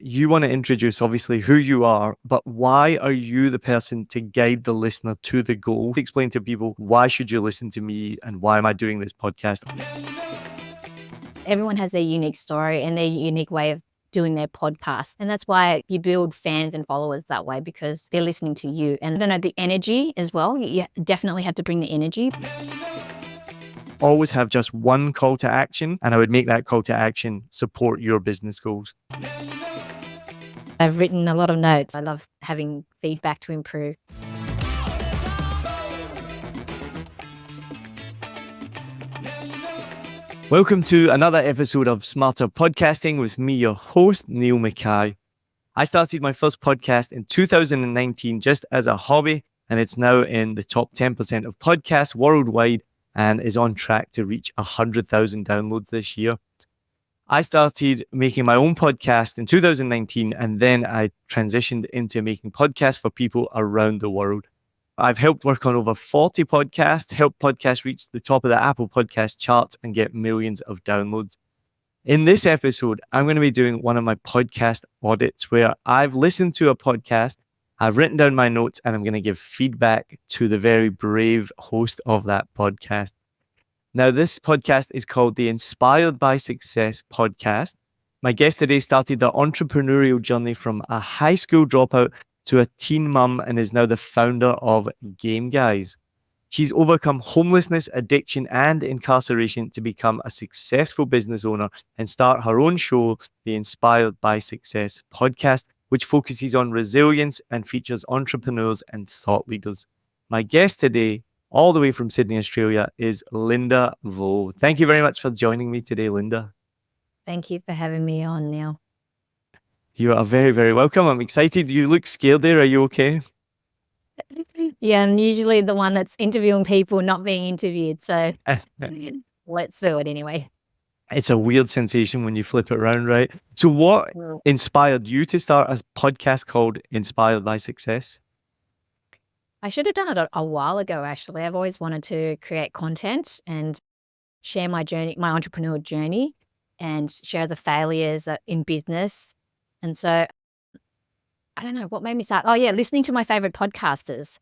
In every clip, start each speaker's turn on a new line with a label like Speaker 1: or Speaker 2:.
Speaker 1: You want to introduce obviously who you are, but why are you the person to guide the listener to the goal? Explain to people, why should you listen to me and why am I doing this podcast?
Speaker 2: Everyone has their unique story and their unique way of doing their podcast. And that's why you build fans and followers that way, because they're listening to you. And I don't know, the energy as well. You definitely have to bring the energy.
Speaker 1: Always have just one call to action, and I would make that call to action support your business goals.
Speaker 2: I've written a lot of notes. I love having feedback to improve.
Speaker 1: Welcome to another episode of Smarter Podcasting with me, your host, Niall Mackay. I started my first podcast in 2019 just as a hobby, and it's now in the top 10% of podcasts worldwide and is on track to reach 100,000 downloads this year. I started making my own podcast in 2019, and then I transitioned into making podcasts for people around the world. I've helped work on over 40 podcasts, helped podcasts reach the top of the Apple Podcast charts and get millions of downloads. In this episode, I'm going to be doing one of my podcast audits where I've listened to a podcast, I've written down my notes, and I'm going to give feedback to the very brave host of that podcast. Now, this podcast is called the Inspired by Success podcast. My guest today started their entrepreneurial journey from a high school dropout to a teen mum and is now the founder of Game Guys. She's overcome homelessness, addiction, and incarceration to become a successful business owner and start her own show, the Inspired by Success podcast, which focuses on resilience and features entrepreneurs and thought leaders. My guest today, all the way from Sydney, Australia, is Linda Vo. Thank you very much for joining me today, Linda.
Speaker 2: Thank you for having me on, Neil.
Speaker 1: You are very, very welcome. I'm excited. You look scared there. Are you okay?
Speaker 2: Yeah, I'm usually the one that's interviewing people, not being interviewed. So let's do it anyway.
Speaker 1: It's a weird sensation when you flip it around, right? So what inspired you to start a podcast called Inspired by Success?
Speaker 2: I should have done it a while ago, actually. I've always wanted to create content and share my journey, my entrepreneurial journey, and share the failures in business. And so I don't know what made me start. Oh, yeah, listening to my favorite podcasters.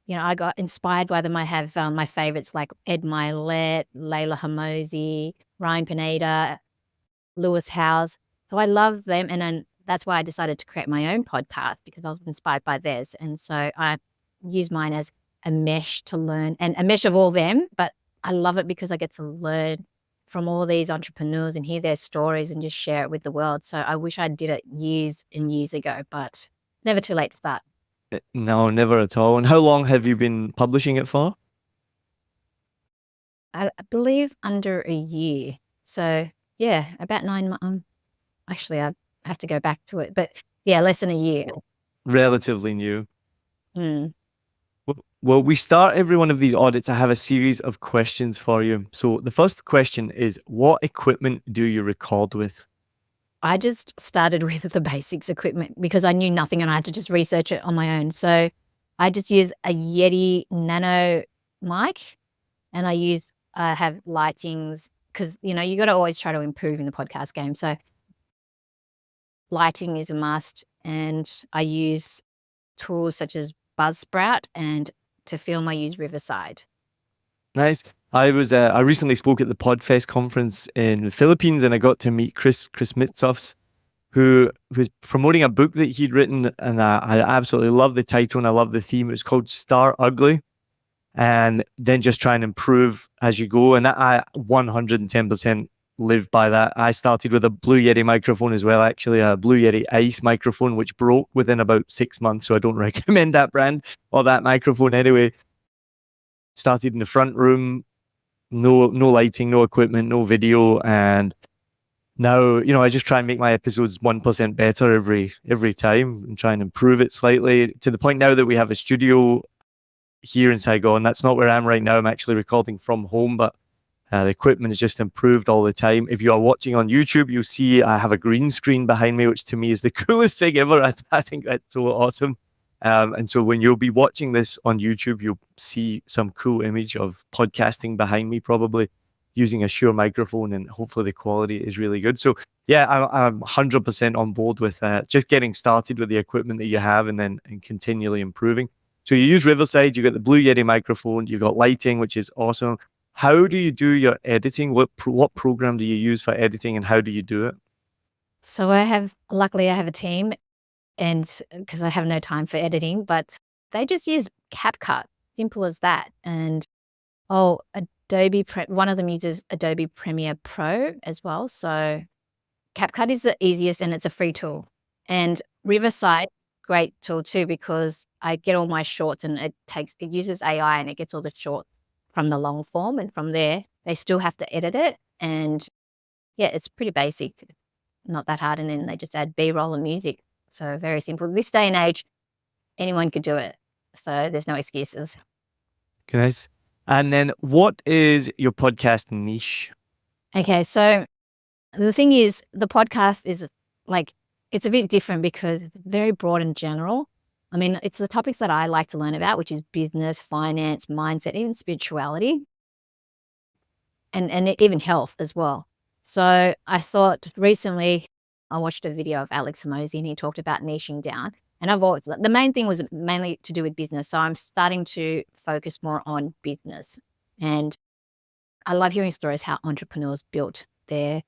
Speaker 2: You know, I got inspired by them. I have my favorites like Ed Milet, Layla Hamosi, Ryan Pineda, Lewis Howes. So I love them. And then that's why I decided to create my own podcast, because I was inspired by theirs. And so I use mine as a mesh to learn, and a mesh of all them. But I love it because I get to learn from all these entrepreneurs and hear their stories and just share it with the world. So I wish I did it years and years ago, but never too late to start.
Speaker 1: No, never at all. And how long have you been publishing it for?
Speaker 2: I believe under a year. So yeah, about 9 months. Actually, I have to go back to it, but yeah, less than a year.
Speaker 1: Relatively new. Well, we start every one of these audits. I have a series of questions for you. So the first question is, what equipment do you record with?
Speaker 2: I just started with the basics equipment because I knew nothing and I had to just research it on my own. So I just use a Yeti Nano mic, and I have lightings, because, you know, you got to always try to improve in the podcast game. So lighting is a must, and I use tools such as Buzzsprout, and to film I use Riverside.
Speaker 1: Nice. I recently spoke at the Podfest conference in the Philippines, and I got to meet Chris Mitsofs, who was promoting a book that he'd written, and I absolutely love the title and I love the theme. It's called Start Ugly, and then just try and improve as you go. And I 110% live by that. I started with a Blue Yeti microphone as well, actually a Blue Yeti Ice microphone, which broke within about 6 months. So I don't recommend that brand or that microphone anyway. Started in the front room, no lighting, no equipment, no video. And now, you know, I just try and make my episodes 1% better every time and try and improve it slightly, to the point now that we have a studio here in Saigon. That's not where I am right now. I'm actually recording from home, but the equipment is just improved all the time. If you are watching on YouTube, you'll see I have a green screen behind me, which to me is the coolest thing ever. I think that's so awesome. And so when you'll be watching this on YouTube, you'll see some cool image of podcasting behind me probably. using a Shure microphone, and hopefully the quality is really good. So yeah, I'm 100% on board with just getting started with the equipment that you have and continually improving. So you use Riverside, you got the Blue Yeti microphone, you've got lighting, which is awesome. How do you do your editing? What program do you use for editing, and how do you do it?
Speaker 2: So luckily I have a team, and because I have no time for editing, but they just use CapCut, simple as that. And one of them uses Adobe Premiere Pro as well. So CapCut is the easiest and it's a free tool. And Riverside, great tool too, because I get all my shorts and it uses AI and it gets all the shorts from the long form. And from there, they still have to edit it. And yeah, it's pretty basic, not that hard. And then they just add B-roll and music. So very simple. This day and age, anyone could do it. So there's no excuses.
Speaker 1: Guys. And then what is your podcast niche?
Speaker 2: Okay, so the thing is, the podcast is it's a bit different because it's very broad and general. I mean, it's the topics that I like to learn about, which is business, finance, mindset, even spirituality, and even health as well. So I thought recently I watched a video of Alex Hormozi and he talked about niching down. And the main thing was mainly to do with business. So I'm starting to focus more on business. And I love hearing stories how entrepreneurs built their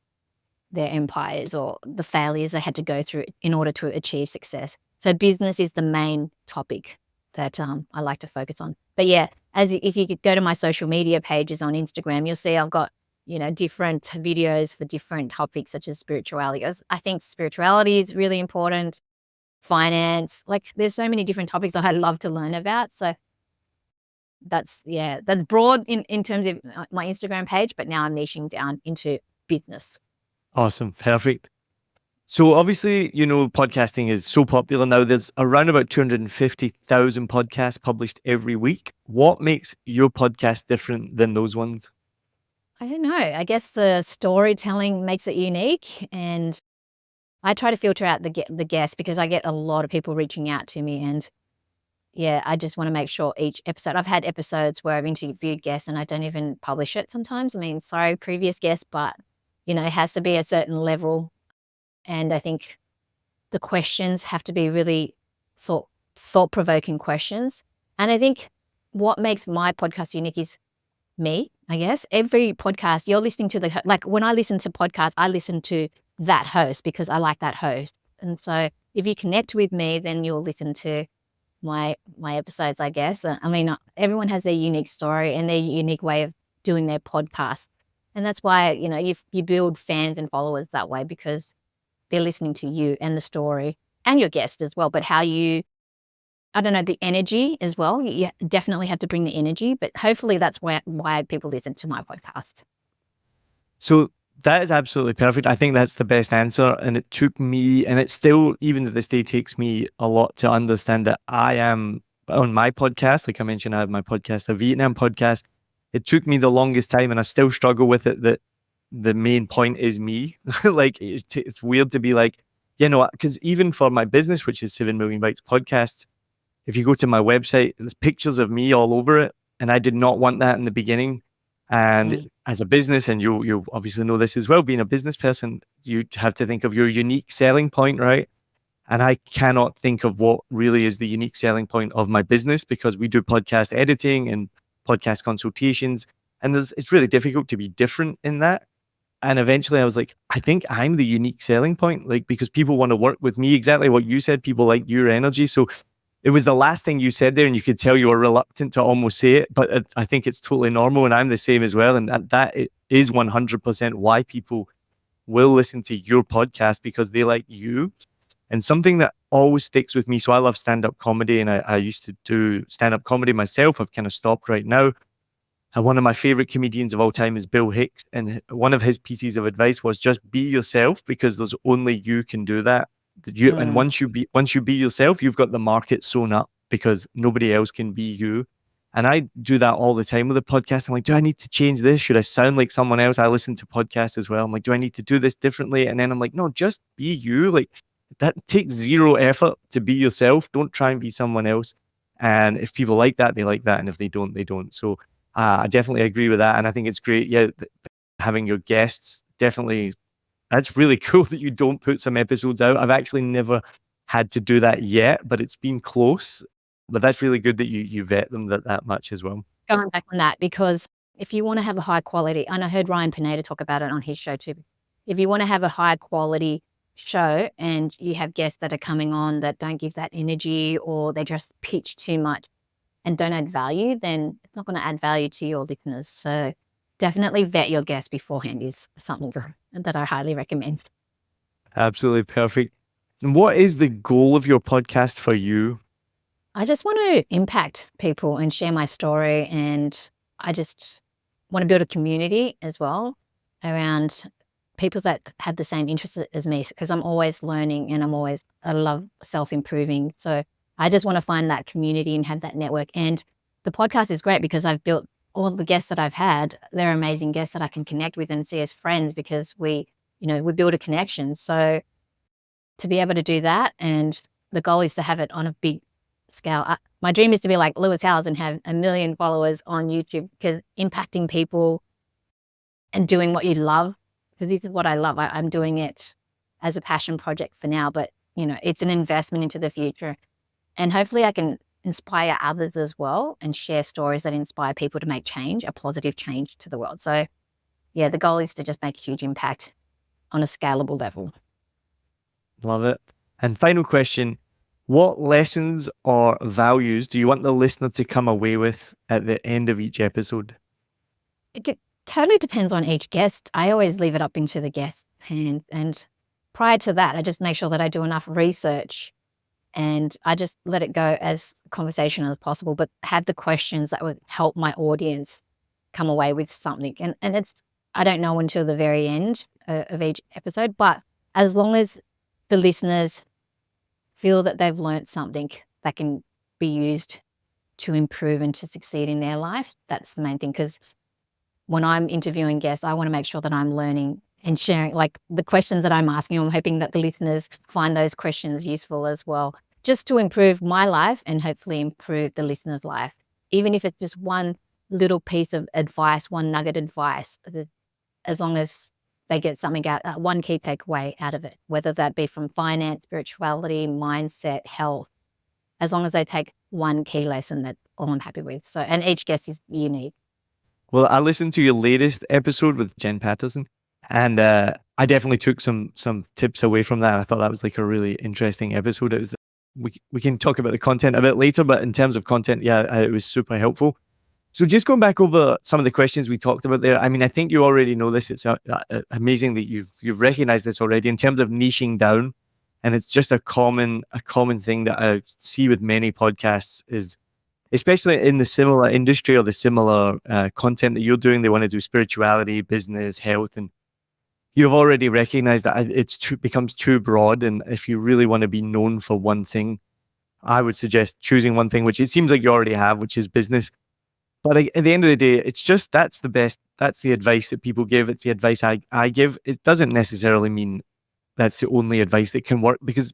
Speaker 2: empires or the failures they had to go through in order to achieve success. So business is the main topic that I like to focus on. But yeah, if you could go to my social media pages on Instagram, you'll see I've got, different videos for different topics such as spirituality. I think spirituality is really important. Finance, there's so many different topics that I love to learn about. So that's broad in terms of my Instagram page, but now I'm niching down into business.
Speaker 1: Awesome. Perfect. So obviously, podcasting is so popular now. There's around about 250,000 podcasts published every week. What makes your podcast different than those ones?
Speaker 2: I don't know. I guess the storytelling makes it unique, and I try to filter out the guests because I get a lot of people reaching out to me, and yeah, I just want to make sure each episode. I've had episodes where I've interviewed guests and I don't even publish it sometimes. I mean, sorry, previous guests, but it has to be a certain level, and I think the questions have to be really thought-provoking questions. And I think what makes my podcast unique is me, I guess. Every podcast you're listening to when I listen to podcasts, I listen to that host because I like that host. And so if you connect with me, then you'll listen to my episodes, I guess. I mean, everyone has their unique story and their unique way of doing their podcast. And that's why, you build fans and followers that way because they're listening to you and the story and your guest as well. But the energy as well. You definitely have to bring the energy, but hopefully that's why people listen to my podcast.
Speaker 1: So that is absolutely perfect. I think that's the best answer. And it took me, and it still, even to this day, takes me a lot to understand that I am on my podcast. Like I mentioned, I have my podcast, a Vietnam podcast. It took me the longest time and I still struggle with it that the main point is me. It's weird to be like, because even for my business, which is 7 Million Bytes Podcasts, if you go to my website, there's pictures of me all over it. And I did not want that in the beginning. And as a business, and you obviously know this as well, being a business person, you have to think of your unique selling point, right? And I cannot think of what really is the unique selling point of my business because we do podcast editing and podcast consultations. And it's really difficult to be different in that. And eventually I was like, I think I'm the unique selling point, because people want to work with me, exactly what you said, people like your energy. So it was the last thing you said there, and you could tell you were reluctant to almost say it, but I think it's totally normal, and I'm the same as well. And that is 100% why people will listen to your podcast, because they like you. And something that always sticks with me, so I love stand-up comedy, and I used to do stand-up comedy myself. I've kind of stopped right now. And one of my favorite comedians of all time is Bill Hicks. And one of his pieces of advice was just be yourself, because there's only you can do that. And once you be yourself, you've got the market sewn up because nobody else can be you. And I do that all the time with the podcast. I'm like, do I need to change this? Should I sound like someone else? I listen to podcasts as well. I'm like, do I need to do this differently? And then I'm like, no, just be you. That takes zero effort to be yourself. Don't try and be someone else. And if people like that, they like that. And if they don't, they don't. So I definitely agree with that. And I think it's great. Yeah, having your guests. Definitely, that's really cool that you don't put some episodes out. I've actually never had to do that yet, but it's been close. But that's really good that you vet them that much as well.
Speaker 2: Going back on that, because if you want to have a high quality, and I heard Ryan Pineda talk about it on his show too. If you want to have a high quality show and you have guests that are coming on that don't give that energy or they just pitch too much and don't add value, then it's not going to add value to your listeners. So definitely vet your guests beforehand is something that I highly recommend.
Speaker 1: Absolutely perfect. And what is the goal of your podcast for you?
Speaker 2: I just want to impact people and share my story, and I just want to build a community as well around people that have the same interests as me, because I'm always learning and I love self-improving. So I just want to find that community and have that network. And the podcast is great because I've built all the guests that I've had. They're amazing guests that I can connect with and see as friends because we build a connection. So to be able to do that, and the goal is to have it on a big scale. My dream is to be like Lewis Howes and have 1 million followers on YouTube, because impacting people and doing what you love, because this is what I love. I'm doing it as a passion project for now, but it's an investment into the future. And hopefully I can inspire others as well and share stories that inspire people to make change, a positive change to the world. So yeah, the goal is to just make a huge impact on a scalable level.
Speaker 1: Love it. And final question, what lessons or values do you want the listener to come away with at the end of each episode?
Speaker 2: It totally depends on each guest. I always leave it up into the guest's hands. And prior to that, I just make sure that I do enough research and I just let it go as conversational as possible, but have the questions that would help my audience come away with something. And I don't know until the very end of each episode, but as long as the listeners feel that they've learned something that can be used to improve and to succeed in their life, that's the main thing. Because when I'm interviewing guests, I want to make sure that I'm learning and sharing, like the questions that I'm asking. I'm hoping that the listeners find those questions useful as well, just to improve my life and hopefully improve the listener's life. Even if it's just one little piece of advice, one nugget advice, as long as they get something out, one key takeaway out of it, whether that be from finance, spirituality, mindset, health, as long as they take one key lesson, that's all I'm happy with. So, and each guest is unique.
Speaker 1: Well, I listened to your latest episode with Jen Patterson, and I definitely took some tips away from that. I thought that was like a really interesting episode. It was, we can talk about the content a bit later, but in terms of content, yeah, it was super helpful. So just going back over some of the questions we talked about there, I mean, I think you already know this. It's amazing that you've recognized this already in terms of niching down. And it's just a common thing that I see with many podcasts is, especially in the similar industry or the similar content that you're doing, they want to do spirituality, business, health, and you've already recognized that becomes too broad. And if you really want to be known for one thing, I would suggest choosing one thing, which it seems like you already have, which is business. But at the end of the day, it's just, that's the advice that people give. It's the advice I give. It doesn't necessarily mean that's the only advice that can work, because,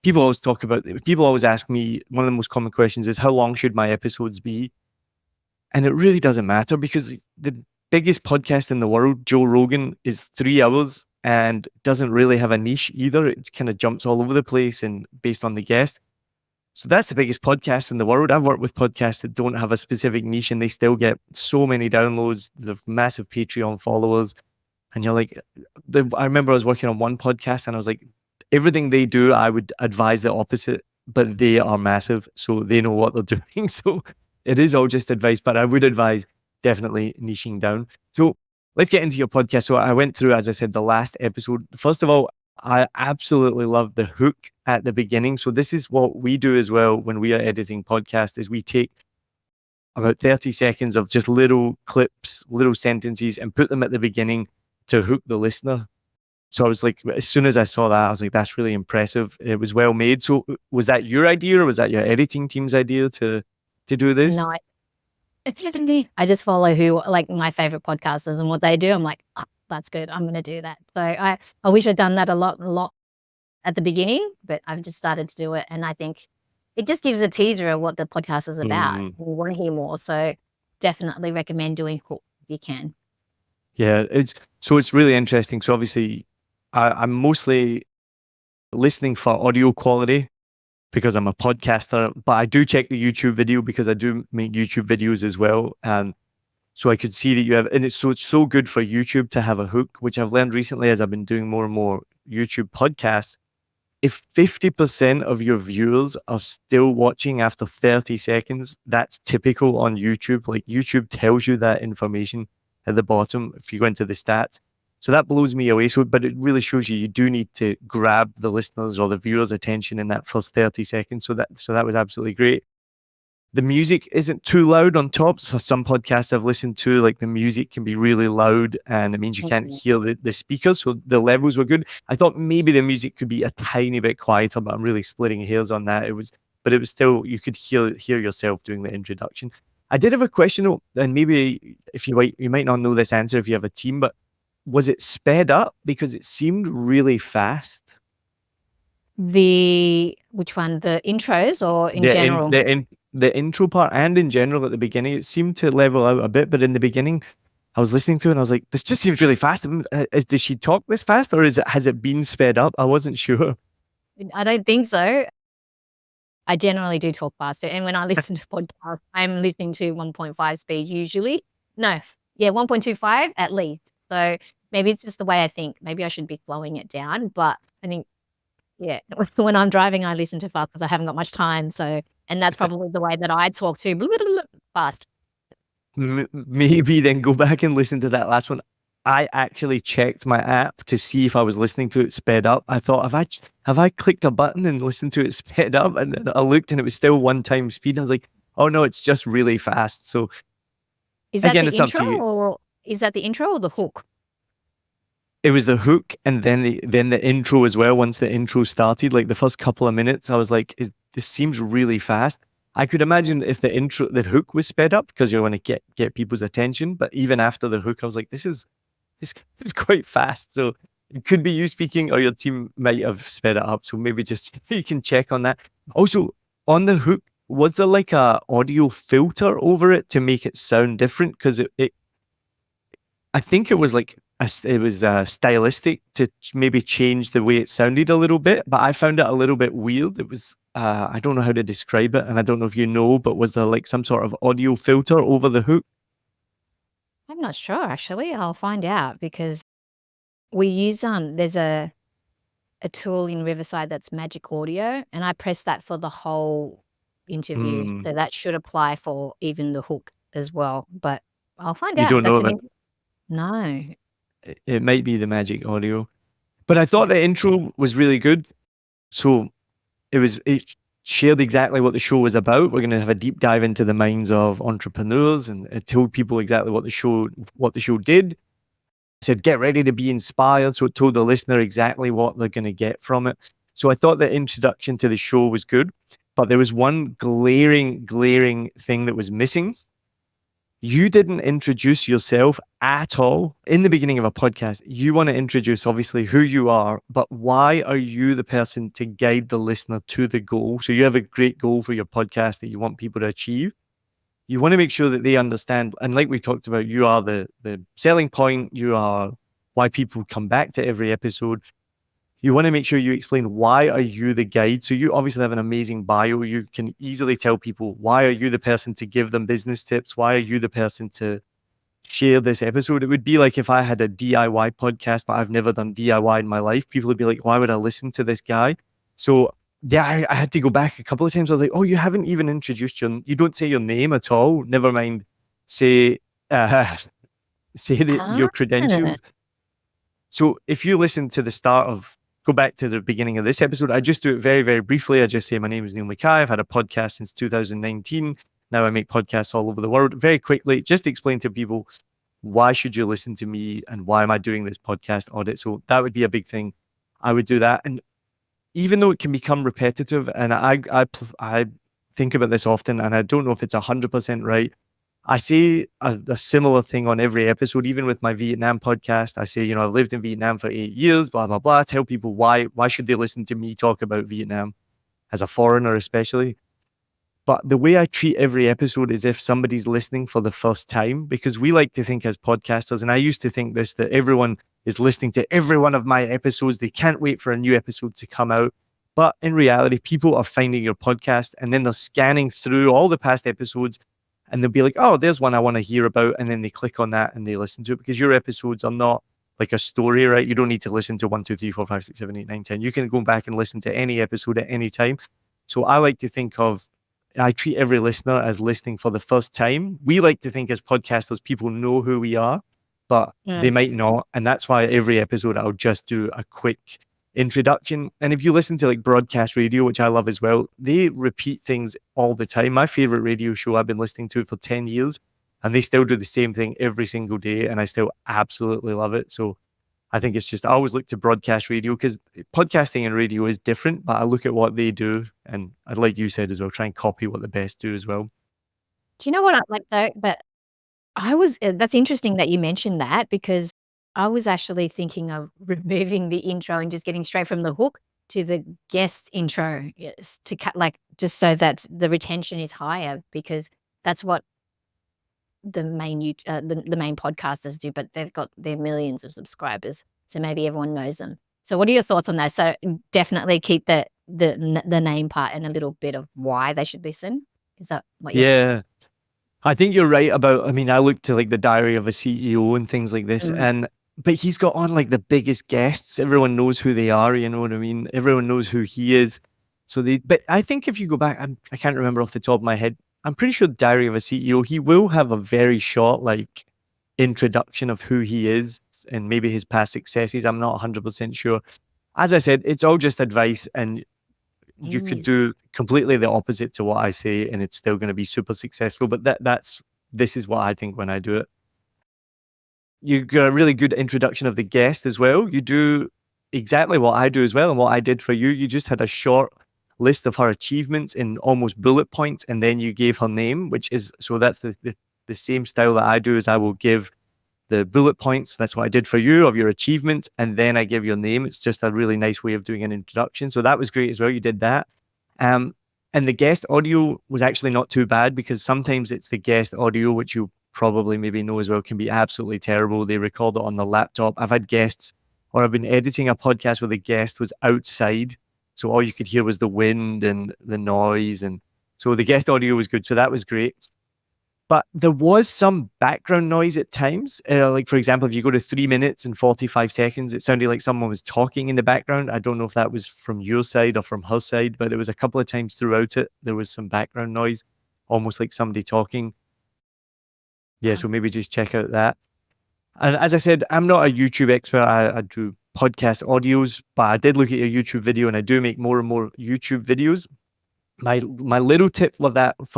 Speaker 1: people always ask me, one of the most common questions is, how long should my episodes be? And it really doesn't matter, because the biggest podcast in the world, Joe Rogan, is 3 hours and doesn't really have a niche either. It kind of jumps all over the place and based on the guest. So that's the biggest podcast in the world. I've worked with podcasts that don't have a specific niche and they still get so many downloads. They've massive Patreon followers. And you're like, I remember I was working on one podcast and I was like, everything they do, I would advise the opposite, but they are massive. So they know what they're doing. So it is all just advice, but I would advise definitely niching down. So let's get into your podcast. So I went through, as I said, the last episode. First of all, I absolutely love the hook at the beginning. So this is what we do as well when we are editing podcasts, is we take about 30 seconds of just little clips, little sentences, and put them at the beginning to hook the listener. So I was like, as soon as I saw that, I was like, that's really impressive. It was well made. So was that your idea, or was that your editing team's idea to do this?
Speaker 2: No, I just follow my favorite podcasters and what they do. I'm like, oh, that's good. I'm going to do that. So I wish I'd done that a lot at the beginning, but I've just started to do it. And I think it just gives a teaser of what the podcast is about. We want to hear more. So definitely recommend doing hook if you can.
Speaker 1: Yeah, it's really interesting. So obviously, I'm mostly listening for audio quality because I'm a podcaster, but I do check the YouTube video because I do make YouTube videos as well. And so I could see that you have, and it's so good for YouTube to have a hook, which I've learned recently as I've been doing more and more YouTube podcasts. If 50% of your viewers are still watching after 30 seconds, that's typical on YouTube. Like YouTube tells you that information at the bottom if you go into the stats. So that blows me away. So, but it really shows you do need to grab the listeners or the viewers' attention in that first 30 seconds. So that was absolutely great. The music isn't too loud on top. So some podcasts I've listened to, like the music can be really loud and it means you can't hear the speakers. So the levels were good. I thought maybe the music could be a tiny bit quieter, but I'm really splitting hairs on that. But it was still, you could hear yourself doing the introduction. I did have a question though, and maybe if you might not know this answer if you have a team, but was it sped up? Because it seemed really fast.
Speaker 2: Which one? The intros or in general?
Speaker 1: The intro part and in general at the beginning, it seemed to level out a bit, but in the beginning, I was listening to it and I was like, this just seems really fast. Does she talk this fast or has it been sped up? I wasn't sure.
Speaker 2: I don't think so. I generally do talk faster. And when I listen to podcasts, I'm listening to 1.5 speed usually. No, yeah, 1.25 at least. So maybe it's just the way I think. Maybe I should be slowing it down. But I think, yeah, when I'm driving, I listen to fast because I haven't got much time. So, and that's probably the way that I talk too, fast.
Speaker 1: Maybe then go back and listen to that last one. I actually checked my app to see if I was listening to it sped up. I thought, have I clicked a button and listened to it sped up? And then I looked and it was still 1 time speed. I was like, oh no, it's just really fast. So
Speaker 2: Is that
Speaker 1: again,
Speaker 2: the
Speaker 1: it's up to
Speaker 2: intro
Speaker 1: you.
Speaker 2: or is that the intro or the hook?
Speaker 1: It was the hook and then the intro as well. Once the intro started, like the first couple of minutes, I was like, this seems really fast. I could imagine if the hook was sped up because you want to get people's attention. But even after the hook, I was like, this is quite fast. So it could be you speaking or your team might have sped it up. So maybe just you can check on that. Also, on the hook, was there like a audio filter over it to make it sound different? Because I think it was like stylistic to maybe change the way it sounded a little bit, but I found it a little bit weird. It was I don't know how to describe it, and I don't know if you know, but was there like some sort of audio filter over the hook?
Speaker 2: I'm not sure actually. I'll find out because we use there's a tool in Riverside that's Magic Audio, and I press that for the whole interview.
Speaker 1: Mm,
Speaker 2: So that should apply for even the hook as well. But I'll find
Speaker 1: you
Speaker 2: out.
Speaker 1: don't know of it.
Speaker 2: No.
Speaker 1: It might be the Magic Audio, but I thought the intro was really good. So it shared exactly what the show was about. We're going to have a deep dive into the minds of entrepreneurs, and it told people exactly what the show did. It said, get ready to be inspired. So it told the listener exactly what they're going to get from it. So I thought the introduction to the show was good, but there was one glaring thing that was missing. You didn't introduce yourself at all in the beginning of a podcast. You want to introduce obviously who you are, but why are you the person to guide the listener to the goal? So you have a great goal for your podcast that you want people to achieve. You want to make sure that they understand. And like we talked about, you are the selling point. You are why people come back to every episode. You want to make sure you explain why are you the guide. So you obviously have an amazing bio. You can easily tell people, why are you the person to give them business tips? Why are you the person to share this episode? It would be like if I had a DIY podcast, but I've never done DIY in my life. People would be like, why would I listen to this guy? So yeah, I had to go back a couple of times. I was like, oh, you haven't even introduced you don't say your name at all. Never mind. Say your credentials. So if you listen to the start of, go back to the beginning of this episode, I just do it very, very briefly. I just say, my name is Niall Mackay. I've had a podcast since 2019. Now I make podcasts all over the world. Very quickly, just explain to people, why should you listen to me and why am I doing this podcast audit? So that would be a big thing. I would do that. And even though it can become repetitive, and I think about this often, and I don't know if it's 100% right. I say a similar thing on every episode, even with my Vietnam podcast. I say, I've lived in Vietnam for 8 years, blah, blah, blah. I tell people why should they listen to me talk about Vietnam as a foreigner, especially. But the way I treat every episode is if somebody's listening for the first time, because we like to think as podcasters, and I used to think this, that everyone is listening to every one of my episodes. They can't wait for a new episode to come out. But in reality, people are finding your podcast and then they're scanning through all the past episodes and they'll be like, oh, there's one I want to hear about. And then they click on that and they listen to it, because your episodes are not like a story, right? You don't need to listen to 1, 2, 3, 4, 5, 6, 7, 8, 9, 10. You can go back and listen to any episode at any time. So I treat every listener as listening for the first time. We like to think as podcasters, people know who we are, but they might not. And that's why every episode I'll just do a quick introduction. And if you listen to like broadcast radio, which I love as well, they repeat things all the time. My favorite radio show, I've been listening to it for 10 years and they still do the same thing every single day. And I still absolutely love it. So I think it's just, I always look to broadcast radio because podcasting and radio is different, but I look at what they do and I'd, like you said as well, try and copy what the best do as well.
Speaker 2: Do you know what I like though? But that's interesting that you mentioned that, because I was actually thinking of removing the intro and just getting straight from the hook to the guest intro, yes, to cut, like, just so that the retention is higher, because that's what the main the main podcasters do, but they've got their millions of subscribers, so maybe everyone knows them. So what are your thoughts on that? So definitely keep the name part and a little bit of why they should listen. Is that what you're
Speaker 1: Yeah, I think you're right about, I mean, I look to like the Diary of a CEO and things like this, but he's got on like the biggest guests. Everyone knows who they are, you know what I mean? Everyone knows who he is. But I think if you go back, I can't remember off the top of my head, I'm pretty sure Diary of a CEO, he will have a very short like introduction of who he is and maybe his past successes. I'm not 100% sure. As I said, it's all just advice and you could do completely the opposite to what I say and it's still going to be super successful. But this is what I think when I do it. You got a really good introduction of the guest as well. You do exactly what I do as well and what I did for you. You just had a short list of her achievements in almost bullet points and then you gave her name, so that's the same style that I do. Is I will give the bullet points, that's what I did for you, of your achievements, and then I give your name. It's just a really nice way of doing an introduction. So that was great as well. You did that. And the guest audio was actually not too bad, because sometimes it's the guest audio, which you probably maybe know as well, can be absolutely terrible. They record it on the laptop. I've had guests, or I've been editing a podcast where the guest was outside. So all you could hear was the wind and the noise. And so the guest audio was good. So that was great. But there was some background noise at times. Like, for example, if you go to 3 minutes and 45 seconds, it sounded like someone was talking in the background. I don't know if that was from your side or from her side, but it was a couple of times throughout it. There was some background noise, almost like somebody talking. Yeah, so maybe just check out that. And as I said, I'm not a YouTube expert. I do podcast audios, but I did look at your YouTube video and I do make more and more YouTube videos. My little tip for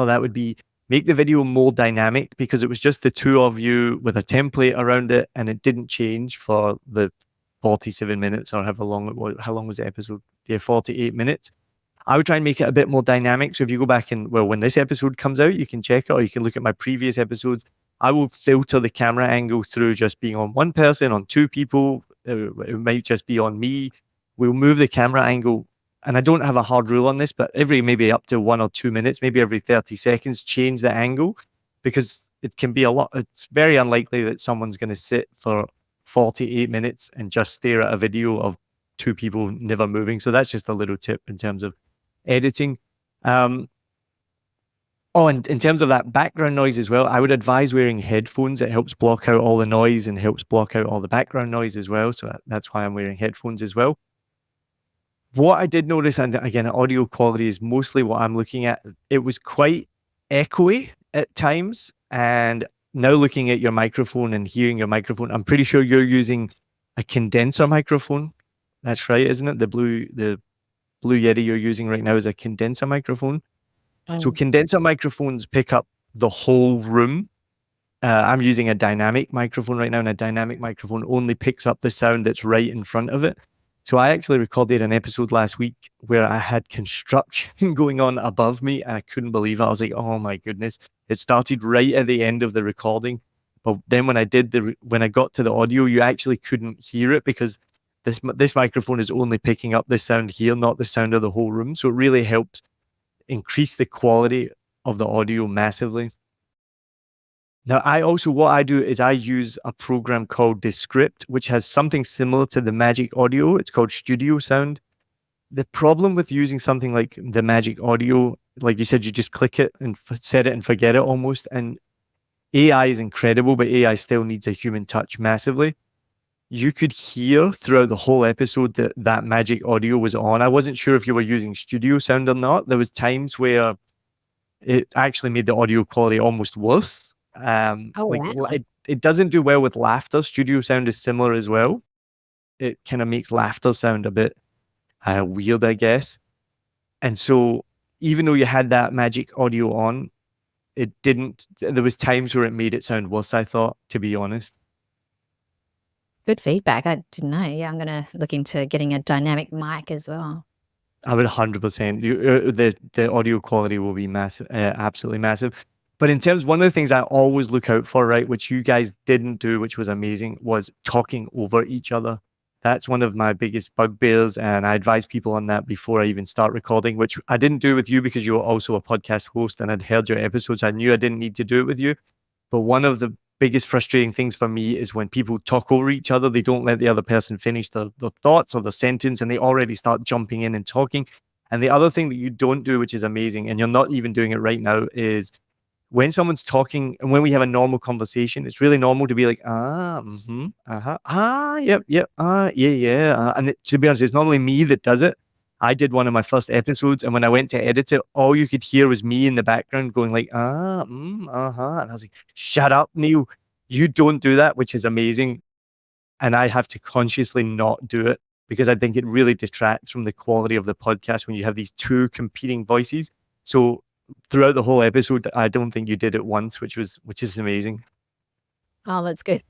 Speaker 1: that would be, make the video more dynamic, because it was just the two of you with a template around it and it didn't change for the 47 minutes or however long it was. How long was the episode? Yeah, 48 minutes. I would try and make it a bit more dynamic. So if you go back and, when this episode comes out, you can check it, or you can look at my previous episodes. I will filter the camera angle through just being on one person, on two people. It might just be on me. We'll move the camera angle. And I don't have a hard rule on this, but maybe up to 1 or 2 minutes, maybe every 30 seconds, change the angle, because it can be a lot. It's very unlikely that someone's going to sit for 48 minutes and just stare at a video of two people never moving. So that's just a little tip in terms of editing. And in terms of that background noise as well, I would advise wearing headphones. It helps block out all the noise and helps block out all the background noise as well. So that's why I'm wearing headphones as well. What I did notice, and again, audio quality is mostly what I'm looking at, it was quite echoey at times. And now looking at your microphone and hearing your microphone, I'm pretty sure you're using a condenser microphone. That's right, isn't it? The Blue Yeti you're using right now is a condenser microphone. So condenser microphones pick up the whole room. I'm using a dynamic microphone right now, and a dynamic microphone only picks up the sound that's right in front of it. So I actually recorded an episode last week where I had construction going on above me and I couldn't believe it. I was like, oh my goodness. It started right at the end of the recording. But then when I got to the audio, you actually couldn't hear it, because this microphone is only picking up the sound here, not the sound of the whole room. So it really helps increased the quality of the audio massively. Now, what I do is I use a program called Descript, which has something similar to the Magic Audio. It's called Studio Sound. The problem with using something like the Magic Audio, like you said, you just click it and set it and forget it almost. And AI is incredible, but AI still needs a human touch massively. You could hear throughout the whole episode that Magic Audio was on. I wasn't sure if you were using Studio Sound or not. There was times where it actually made the audio quality almost worse.
Speaker 2: Oh,
Speaker 1: Like
Speaker 2: wow.
Speaker 1: it doesn't do well with laughter. Studio Sound is similar as well. It kind of makes laughter sound a bit weird, I guess. And so even though you had that Magic Audio on, it didn't. There was times where it made it sound worse, I thought, to be honest.
Speaker 2: Good feedback. I didn't know. Yeah, I'm going to look into getting a dynamic mic as well.
Speaker 1: I would 100%. The audio quality will be massive, absolutely massive. But in terms, one of the things I always look out for, right, which you guys didn't do, which was amazing, was talking over each other. That's one of my biggest bugbears, and I advise people on that before I even start recording, which I didn't do with you because you were also a podcast host and I'd heard your episodes. I knew I didn't need to do it with you. But one of the biggest frustrating things for me is when people talk over each other, they don't let the other person finish their thoughts or the sentence, and they already start jumping in and talking. And the other thing that you don't do, which is amazing, and you're not even doing it right now, is when someone's talking and when we have a normal conversation, it's really normal to be like, yep, yeah. And to be honest, it's normally me that does it. I did one of my first episodes, and when I went to edit it, all you could hear was me in the background going like, And I was like, shut up, Neil. You don't do that, which is amazing. And I have to consciously not do it because I think it really detracts from the quality of the podcast when you have these two competing voices. So throughout the whole episode, I don't think you did it once, which is amazing.
Speaker 2: Oh, that's good.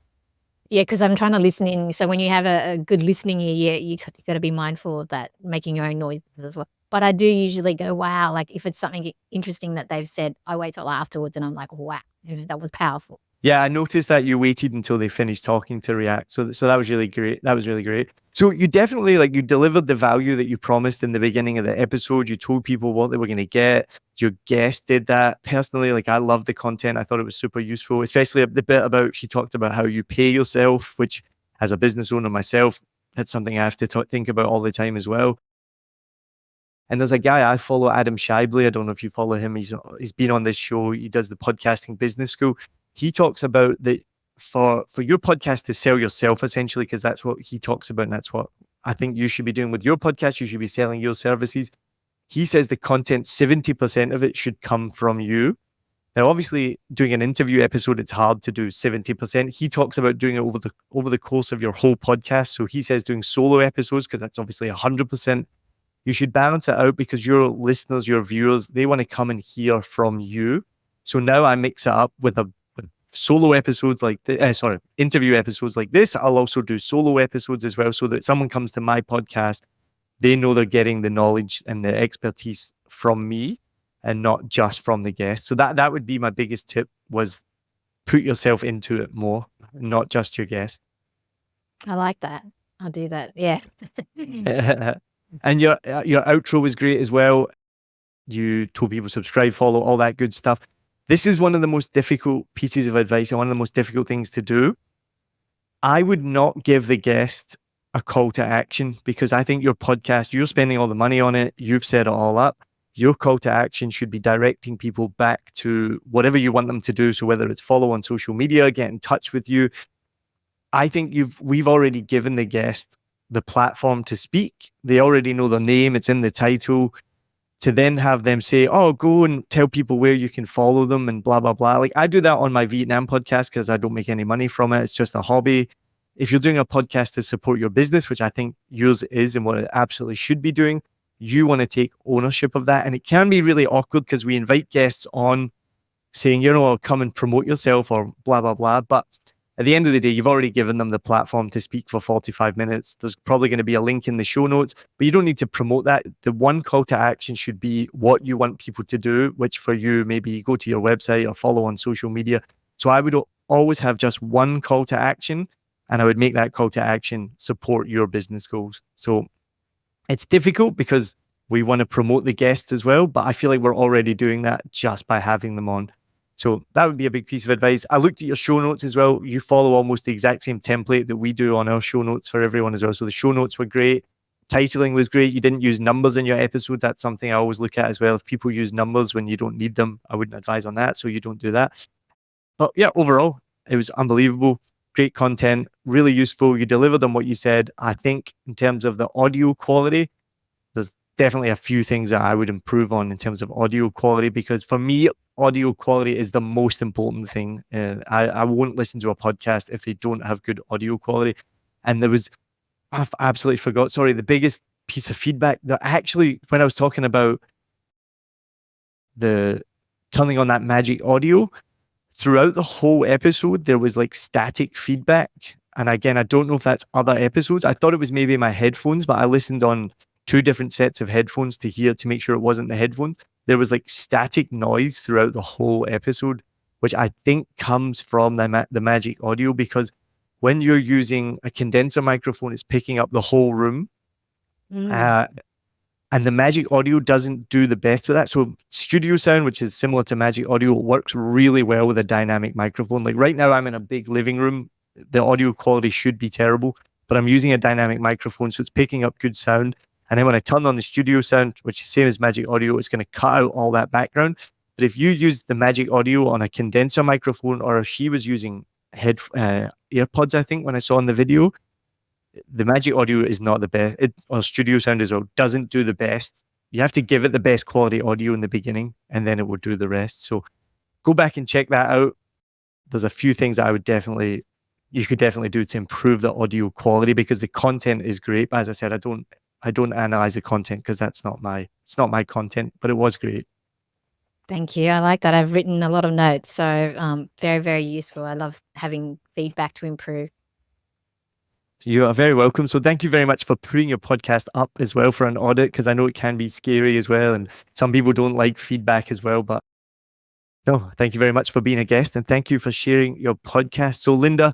Speaker 2: Yeah, because I'm trying to listen in. So when you have a good listening ear, you got to be mindful of that, making your own noises as well. But I do usually go, wow, like if it's something interesting that they've said, I wait till afterwards and I'm like, wow, that was powerful.
Speaker 1: Yeah, I noticed that you waited until they finished talking to react. So that was really great. That was really great. So you definitely you delivered the value that you promised in the beginning of the episode. You told people what they were going to get. Your guest did that. Personally, I loved the content. I thought it was super useful, especially the bit about, she talked about how you pay yourself, which as a business owner myself, that's something I have to think about all the time as well. And there's a guy I follow, Adam Shibley. I don't know if you follow him. He's been on this show. He does the Podcasting Business School. He talks about that for your podcast to sell yourself, essentially, because that's what he talks about. And that's what I think you should be doing with your podcast. You should be selling your services. He says the content, 70% of it should come from you. Now, obviously, doing an interview episode, it's hard to do 70%. He talks about doing it over the course of your whole podcast. So he says doing solo episodes, because that's obviously 100%. You should balance it out because your listeners, your viewers, they want to come and hear from you. So now I mix it up with solo episodes interview episodes like this. I'll also do solo episodes as well, so that someone comes to my podcast, they know they're getting the knowledge and the expertise from me and not just from the guest. So that would be my biggest tip, was put yourself into it more, not just your guest.
Speaker 2: I like that. I'll do that. Yeah.
Speaker 1: And your outro was great as well. You told people subscribe, follow, all that good stuff. This is one of the most difficult pieces of advice and one of the most difficult things to do. I would not give the guest a call to action, because I think your podcast, you're spending all the money on it. You've set it all up. Your call to action should be directing people back to whatever you want them to do. So whether it's follow on social media, get in touch with you. I think we've already given the guest the platform to speak. They already know their name. It's in the title. To then have them say, oh, go and tell people where you can follow them and blah, blah, blah. I do that on my Vietnam podcast because I don't make any money from it. It's just a hobby. If you're doing a podcast to support your business, which I think yours is and what it absolutely should be doing, you want to take ownership of that. And it can be really awkward because we invite guests on saying, come and promote yourself or blah, blah, blah. But at the end of the day, you've already given them the platform to speak for 45 minutes. There's probably going to be a link in the show notes, but you don't need to promote that. The one call to action should be what you want people to do, which for you, maybe go to your website or follow on social media. So I would always have just one call to action, and I would make that call to action support your business goals. So it's difficult because we want to promote the guests as well, but I feel like we're already doing that just by having them on. So that would be a big piece of advice. I looked at your show notes as well. You follow almost the exact same template that we do on our show notes for everyone as well. So the show notes were great. Titling was great. You didn't use numbers in your episodes. That's something I always look at as well. If people use numbers when you don't need them, I wouldn't advise on that. So you don't do that. But yeah, overall, it was unbelievable. Great content, really useful. You delivered on what you said. I think in terms of the audio quality, there's definitely a few things that I would improve on in terms of audio quality, because for me, audio quality is the most important thing. I won't listen to a podcast if they don't have good audio quality. And I've absolutely forgot, sorry, the biggest piece of feedback that actually, when I was talking about the turning on that magic audio, throughout the whole episode, there was like static feedback. And again, I don't know if that's other episodes. I thought it was maybe my headphones, but I listened on 2 different sets of headphones to make sure it wasn't the headphones. There was like static noise throughout the whole episode, which I think comes from the magic audio, because when you're using a condenser microphone, it's picking up the whole room. And the magic audio doesn't do the best with that. So studio sound, which is similar to magic audio, works really well with a dynamic microphone. Like right now, I'm in a big living room. The audio quality should be terrible, but I'm using a dynamic microphone, so it's picking up good sound. And then when I turn on the studio sound, which is same as magic audio, it's going to cut out all that background. But if you use the magic audio on a condenser microphone, or if she was using AirPods, I think when I saw in the video, the magic audio is not the best. Or studio sound as well doesn't do the best. You have to give it the best quality audio in the beginning, and then it will do the rest. So go back and check that out. There's a few things that you could definitely do to improve the audio quality, because the content is great. But as I said, I don't analyze the content because it's not my content, but it was great.
Speaker 2: Thank you. I like that. I've written a lot of notes. So very, very useful. I love having feedback to improve.
Speaker 1: You are very welcome. So thank you very much for putting your podcast up as well for an audit, because I know it can be scary as well. And some people don't like feedback as well. But no, thank you very much for being a guest, and thank you for sharing your podcast. So Linda,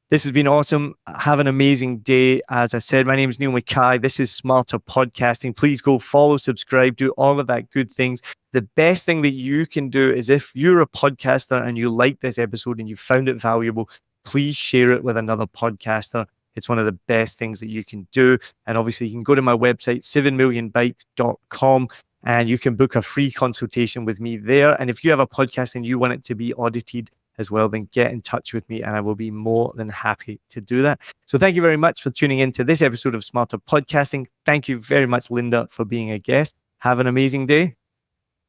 Speaker 1: this has been awesome. Have an amazing day. As I said, my name is Niall Mackay. This is Smarter Podcasting. Please go follow, subscribe, do all of that good things. The best thing that you can do is, if you're a podcaster and you like this episode and you found it valuable, please share it with another podcaster. It's one of the best things that you can do. And obviously, you can go to my website, 7millionbikes.com, and you can book a free consultation with me there. And if you have a podcast and you want it to be audited as well, then get in touch with me and I will be more than happy to do that. So thank you very much for tuning in to this episode of Smarter Podcasting. Thank you very much, Linda, for being a guest. Have an amazing day.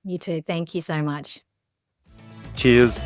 Speaker 2: You too. Thank you so much.
Speaker 1: Cheers.